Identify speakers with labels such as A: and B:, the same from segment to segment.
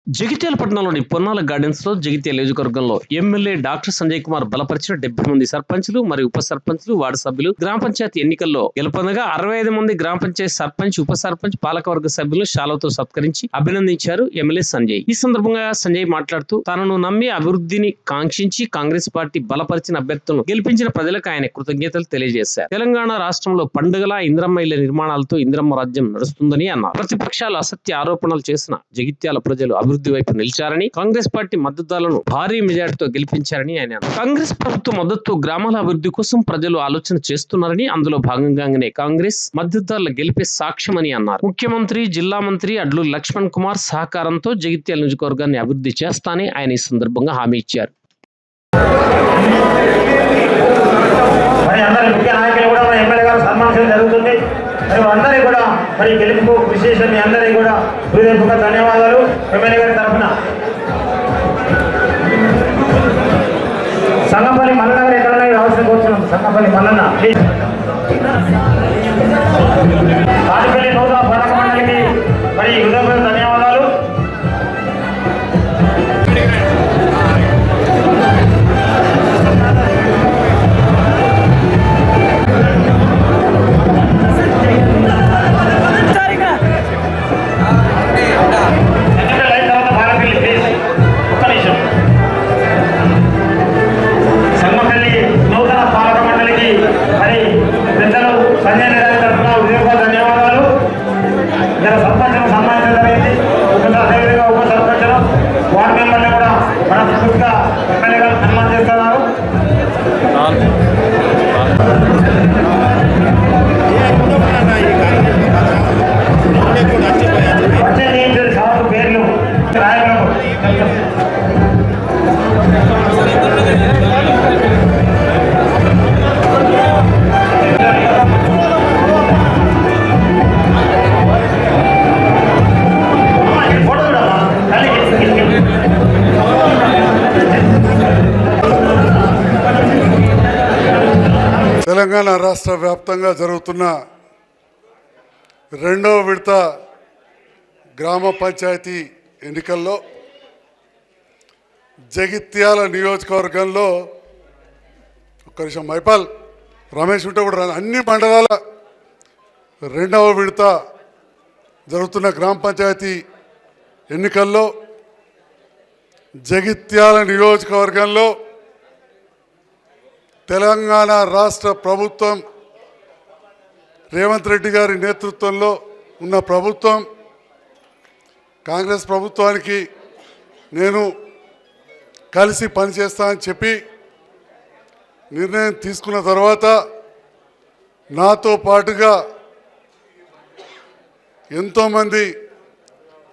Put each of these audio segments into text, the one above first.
A: జగిత్యాల పట్టణంలోని పొన్నాల గార్డెన్స్ లో జగిత్యాల నియోజకవర్గంలో ఎమ్మెల్యే డాక్టర్ సంజయ్ కుమార్ బలపరిచిన 70 మంది సర్పంచులు మరియు ఉప సర్పంచులు వార్డు సభ్యులు గ్రామ పంచాయతీ ఎన్నికల్లో గెలుపొందగా 65 మంది గ్రామ పంచాయతీ సర్పంచ్ ఉప సర్పంచ్ పాలకవర్గ సభ్యులను శాలతో సత్కరించి అభినందించారు ఎమ్మెల్యే సంజయ్. ఈ సందర్భంగా సంజయ్ మాట్లాడుతూ తనను నమ్మి అభివృద్ధిని కాంక్షించి కాంగ్రెస్ పార్టీ బలపరిచిన అభ్యర్థులను గెలిపించిన ప్రజలకు ఆయన కృతజ్ఞతలు తెలియజేశారు. తెలంగాణ రాష్ట్రంలో పండుగల ఇంద్రమ్మ ఇళ్ల నిర్మాణాలతో ఇంద్రమ్మ రాజ్యం నడుస్తుందని అన్నారు. ప్రతిపక్షాలు అసత్య ఆరోపణలు చేసిన జగిత్యాల ప్రజలు అభివృద్ధి వైపు నిలిచారని, కాంగ్రెస్ పార్టీ మద్దతుదారులను భారీ మెజార్టీతో గెలిపించారని ఆయన అన్నారు. కాంగ్రెస్ ప్రభుత్వం మద్దతు గ్రామాల అభివృద్ధి కోసం ప్రజలు ఆలోచన చేస్తున్నారని, అందులో భాగంగానే కాంగ్రెస్ మద్దతుదారుల గెలిపే సాక్ష్యమని అన్నారు. ముఖ్యమంత్రి, జిల్లా మంత్రి అడ్లూరి లక్ష్మణ్ కుమార్ సహకారంతో జగిత్యాల నియోజకవర్గాన్ని అభివృద్ధి చేస్తానని ఆయన ఈ సందర్భంగా హామీ ఇచ్చారు.
B: అందరికీ కూడా మరి గెలుపు కృషి చేసిన మీ అందరికీ కూడా హృదయపూర్వక ధన్యవాదాలు. ఎమ్మెల్యే గారి తరఫున సంగపల్లి మల్లన్న ఎక్కడన్నా రావాల్సిన కోరుతున్నాం. సంగపల్లి మల్లన్న తాటిపల్లి నూతన పాలక మండలికి మరి హృదయపూర్వక ధన్యవాదాలు.
C: తెలంగాణ రాష్ట్ర వ్యాప్తంగా జరుగుతున్న రెండవ విడత గ్రామ పంచాయతీ ఎన్నికల్లో జగిత్యాల నియోజకవర్గంలో ఒక్క నిమిషం మైపాల్ రమేష్ ఉంటే కూడా అన్ని మండలాల రెండవ విడత జరుగుతున్న గ్రామ పంచాయతీ ఎన్నికల్లో జగిత్యాల నియోజకవర్గంలో తెలంగాణ రాష్ట్ర ప్రభుత్వం రేవంత్ రెడ్డి గారి నేతృత్వంలో ఉన్న ప్రభుత్వం కాంగ్రెస్ ప్రభుత్వానికి నేను కలిసి పనిచేస్తానని చెప్పి నిర్ణయం తీసుకున్న తర్వాత నాతో పాటుగా ఎంతోమంది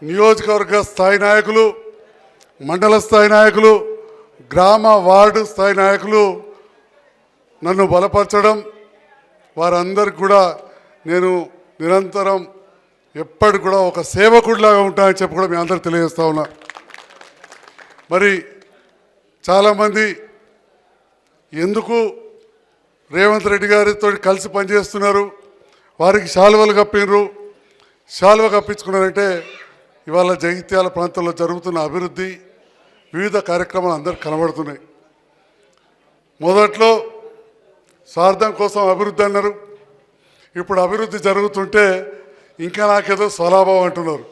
C: నియోజకవర్గ స్థాయి నాయకులు, మండల స్థాయి నాయకులు, గ్రామ వార్డు స్థాయి నాయకులు నన్ను బలపరచడం, వారందరికి కూడా నేను నిరంతరం ఎప్పటికి కూడా ఒక సేవకుడిలాగా ఉంటానని చెప్పి కూడా మీ అందరికి తెలియజేస్తా ఉన్నా. మరి చాలామంది ఎందుకు రేవంత్ రెడ్డి గారితో కలిసి పనిచేస్తున్నారు, వారికి శాలువలు కప్పినరు, శాలువ కప్పించుకున్నారంటే ఇవాళ జగిత్యాల ప్రాంతంలో జరుగుతున్న అభివృద్ధి వివిధ కార్యక్రమాలు అందరికి కనబడుతున్నాయి. మొదట్లో స్వార్థం కోసం అభివృద్ధి అన్నారు, ఇప్పుడు అభివృద్ధి జరుగుతుంటే ఇంకా నాకేదో స్వలాభం అంటున్నారు.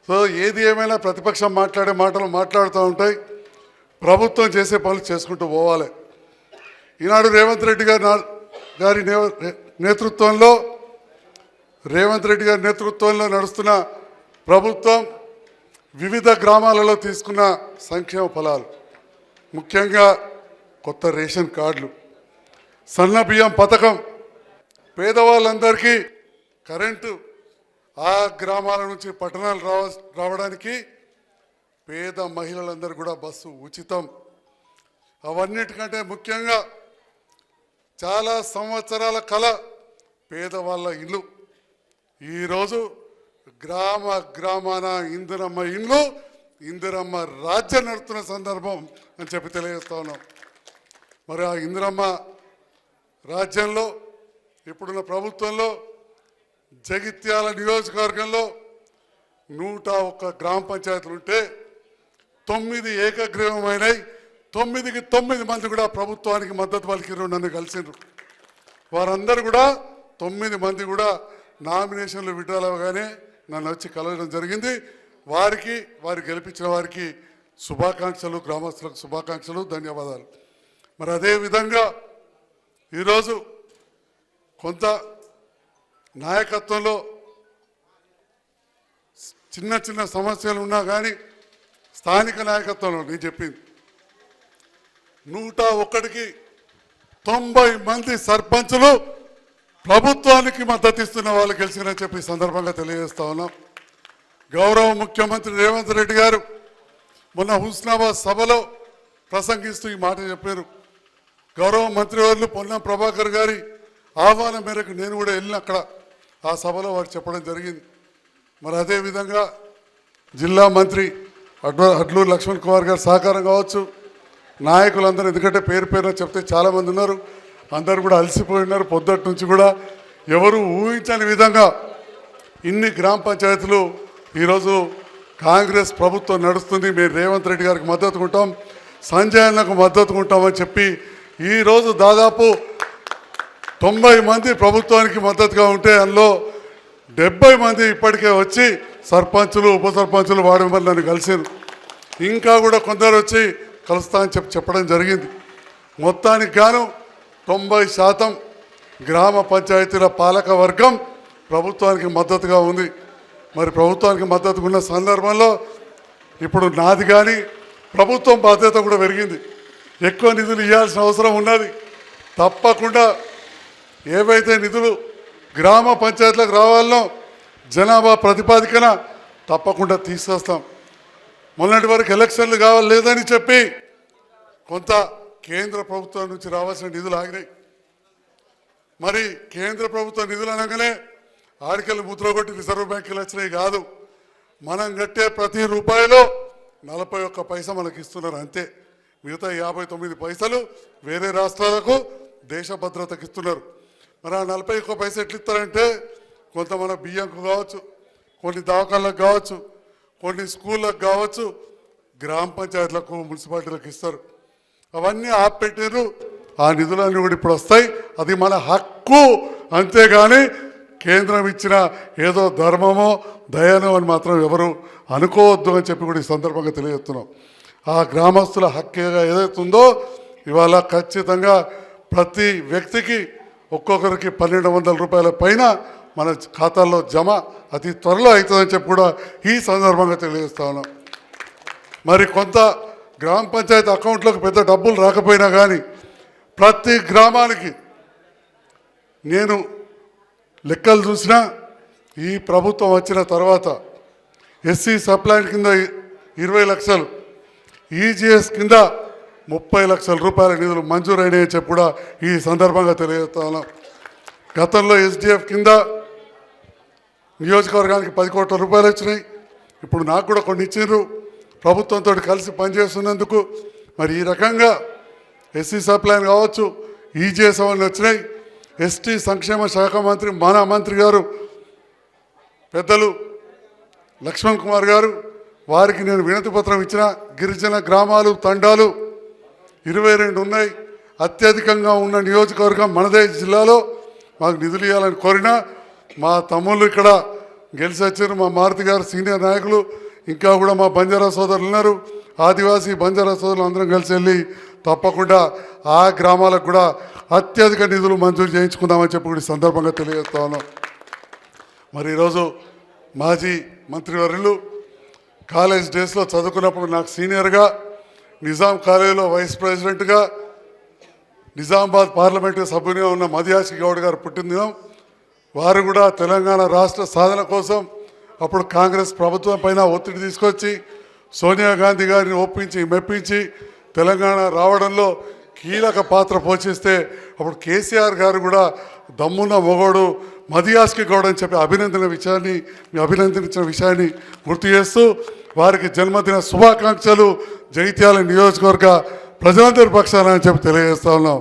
C: సో ఏది ఏమైనా ప్రతిపక్షం మాట్లాడే మాటలు మాట్లాడుతూ ఉంటాయి, ప్రభుత్వం చేసే పనులు చేసుకుంటూ పోవాలి. ఈనాడు రేవంత్ రెడ్డి గారి నేతృత్వంలో నడుస్తున్న ప్రభుత్వం వివిధ గ్రామాలలో తీసుకున్న సంక్షేమ ఫలాలు, ముఖ్యంగా కొత్త రేషన్ కార్డులు, సన్న బియ్యం పథకం, పేదవాళ్ళందరికీ కరెంటు, ఆ గ్రామాల నుంచి పట్టణాలు రావడానికి పేద మహిళలందరూ కూడా బస్సు ఉచితం. అవన్నిటికంటే ముఖ్యంగా చాలా సంవత్సరాల కళ పేదవాళ్ళ ఇల్లు. ఈరోజు గ్రామాన ఇందిరమ్మ ఇండ్లు, ఇందిరమ్మ రాజ్యం నడుస్తున్న సందర్భం అని చెప్పి తెలియజేస్తా ఉన్నాం. మరి ఆ ఇందిరమ్మ రాజ్యంలో ఇప్పుడున్న ప్రభుత్వంలో జగిత్యాల నియోజకవర్గంలో 101 గ్రామ పంచాయతీలు ఉంటే 9 ఏకగ్రీవమైనవి. 9కి 9 మంది కూడా ప్రభుత్వానికి మద్దతు పలికిరు, నన్ను కలిసిండ్రు. వారందరూ కూడా 9 మంది కూడా నామినేషన్లు విడుదల అవగానే నన్ను వచ్చి కలవడం జరిగింది. వారు గెలిపించిన వారికి శుభాకాంక్షలు, గ్రామస్తులకు శుభాకాంక్షలు, ధన్యవాదాలు. మరి అదేవిధంగా ఈరోజు కొంత నాయకత్వంలో చిన్న చిన్న సమస్యలు ఉన్నా కానీ స్థానిక నాయకత్వంలో నేను చెప్పింది 101కి 90 మంది సర్పంచులు ప్రభుత్వానికి మద్దతు ఇస్తున్న వాళ్ళు గెలిచినని చెప్పి సందర్భంగా తెలియజేస్తా ఉన్నాం. గౌరవ ముఖ్యమంత్రి రేవంత్ రెడ్డి గారు మొన్న హుస్నాబాద్ సభలో ప్రసంగిస్తూ ఈ మాట చెప్పారు. గౌరవ మంత్రివర్యులు పొన్నం ప్రభాకర్ గారి ఆహ్వానం మేరకు నేను కూడా వెళ్ళిన అక్కడ ఆ సభలో వారు చెప్పడం జరిగింది. మరి అదేవిధంగా జిల్లా మంత్రి అడ్లూరు లక్ష్మణ్ కుమార్ గారు సహకారం కావచ్చు, నాయకులందరూ, ఎందుకంటే పేరు పేరున చెప్తే చాలామంది ఉన్నారు, అందరూ కూడా అలసిపోయి ఉన్నారు. పొద్దుటి నుంచి కూడా ఎవరు ఊహించని విధంగా ఇన్ని గ్రామ పంచాయతీలు ఈరోజు కాంగ్రెస్ ప్రభుత్వం నడుస్తుంది. మేము రేవంత్ రెడ్డి గారికి మద్దతు ఉంటాం, సంజయ్ అన్నకు మద్దతు ఉంటామని చెప్పి ఈరోజు దాదాపు 90 మంది ప్రభుత్వానికి మద్దతుగా ఉంటే అందులో 70 మంది ఇప్పటికే వచ్చి సర్పంచులు, ఉప సర్పంచులు, వార్డు మెంబర్లు నన్ను కలిసారు. ఇంకా కూడా కొందరు వచ్చి కలుస్తా అని చెప్పడం జరిగింది. మొత్తానికి గాను 90% గ్రామ పంచాయతీల పాలక వర్గం ప్రభుత్వానికి మద్దతుగా ఉంది. మరి ప్రభుత్వానికి మద్దతుగా ఉన్న సందర్భంలో ఇప్పుడు నాది కానీ ప్రభుత్వం బాధ్యత కూడా పెరిగింది. ఎక్కువ నిధులు ఇవ్వాల్సిన అవసరం ఉన్నది. తప్పకుండా ఏవైతే నిధులు గ్రామ పంచాయతీలకు రావాలనో జనాభా ప్రతిపాదికన తప్పకుండా తీసుకొస్తాం. మొన్నటి వరకు ఎలక్షన్లు కావాలి లేదని చెప్పి కొంత కేంద్ర ప్రభుత్వం నుంచి రావాల్సిన నిధులు ఆగినాయి. మరి కేంద్ర ప్రభుత్వ నిధులు అనగానే ఆడికెళ్ళి ముద్రగొట్టి రిజర్వ్ బ్యాంకులు వచ్చినాయి కాదు. మనం కట్టే ప్రతి రూపాయిలో 41 పైసా మనకి ఇస్తున్నారు అంతే. మిగతా 59 పైసలు వేరే రాష్ట్రాలకు దేశ భద్రతకు ఇస్తున్నారు. మరి ఆ 41 పైసా ఎట్లు ఇస్తారంటే కొంత మన బియ్యంకు కావచ్చు, కొన్ని దవాఖానలకు కావచ్చు, కొన్ని స్కూళ్ళకు కావచ్చు, గ్రామ పంచాయతీలకు, మున్సిపాలిటీలకు ఇస్తారు. అవన్నీ ఆపెట్టారు. ఆ నిధులన్నీ కూడా ఇప్పుడు వస్తాయి. అది మన హక్కు, అంతేగాని కేంద్రం ఇచ్చిన ఏదో ధర్మమో దయనో అని మాత్రం ఎవరు అనుకోవద్దు అని చెప్పి కూడా ఈ సందర్భంగా తెలియజేస్తున్నాం. ఆ గ్రామస్తుల హక్కుగా ఏదైతుందో ఇవాళ ఖచ్చితంగా ప్రతి వ్యక్తికి ఒక్కొక్కరికి 1200 రూపాయల పైన మన ఖాతాల్లో జమ అతి త్వరలో అవుతుందని చెప్పి కూడా ఈ సందర్భంగా తెలియజేస్తా ఉన్నాం. మరి కొంత గ్రామ పంచాయతీ అకౌంట్లోకి పెద్ద డబ్బులు రాకపోయినా కానీ ప్రతి గ్రామానికి నేను లెక్కలు చూసినా ఈ ప్రభుత్వం వచ్చిన తర్వాత ఎస్సీ సప్లైన్ కింద 20 లక్షలు, ఈజీఎస్ కింద 30 లక్షల రూపాయల నిధులు మంజూరైనాయని చెప్పి కూడా ఈ సందర్భంగా తెలియజేస్తా ఉన్నాం. గతంలో ఎస్డిఎఫ్ కింద నియోజకవర్గానికి 10 కోట్ల రూపాయలు వచ్చినాయి. ఇప్పుడు నాకు కూడా కొన్ని ఇచ్చిండ్రు ప్రభుత్వంతో కలిసి పనిచేస్తున్నందుకు. మరి ఈ రకంగా ఎస్సీ సప్లైన్ కావచ్చు, ఈజీఎస్ అవన్నీ వచ్చినాయి. ఎస్టీ సంక్షేమ శాఖ మంత్రి మన మంత్రి గారు పెద్దలు లక్ష్మణ్ కుమార్ గారు, వారికి నేను వినతి పత్రం ఇచ్చిన. గిరిజన గ్రామాలు, తండాలు 22 ఉన్నాయి. అత్యధికంగా ఉన్న నియోజకవర్గం మనదే జిల్లాలో. మాకు నిధులు ఇవ్వాలని కోరినా మా తమ్ముళ్ళు ఇక్కడ గెలిచి వచ్చారు. మా మారుతి గారు సీనియర్ నాయకులు, ఇంకా కూడా మా బంజారా సోదరులు ఉన్నారు. ఆదివాసీ బంజారా సోదరులు అందరం కలిసి వెళ్ళి తప్పకుండా ఆ గ్రామాలకు కూడా అత్యధిక నిధులు మంజూరు చేయించుకుందామని చెప్పి కూడా ఈ సందర్భంగా తెలియజేస్తా ఉన్నాం. మరి ఈరోజు మాజీ మంత్రివర్యులు కాలేజ్ డేస్లో చదువుకున్నప్పుడు నాకు సీనియర్గా నిజాం కాలేజీలో వైస్ ప్రెసిడెంట్గా నిజామాబాద్ పార్లమెంటు సభ్యునిగా ఉన్న మదియాసి గౌడ్ గారు పుట్టినదినం. వారు కూడా తెలంగాణ రాష్ట్ర సాధన కోసం అప్పుడు కాంగ్రెస్ ప్రభుత్వం పైన ఒత్తిడి తీసుకొచ్చి సోనియా గాంధీ గారిని ఒప్పించి మెప్పించి తెలంగాణ రావడంలో కీలక పాత్ర పోషిస్తే అప్పుడు కేసీఆర్ గారు కూడా దమ్మున్న మొగోడు మదియాస్కి గౌడ్ అని చెప్పి అభినందించిన విషయాన్ని గుర్తు చేస్తూ వారికి జన్మదిన శుభాకాంక్షలు జగిత్యాల నియోజకవర్గ ప్రజలందరి పక్షాన అని చెప్పి తెలియజేస్తా ఉన్నాం.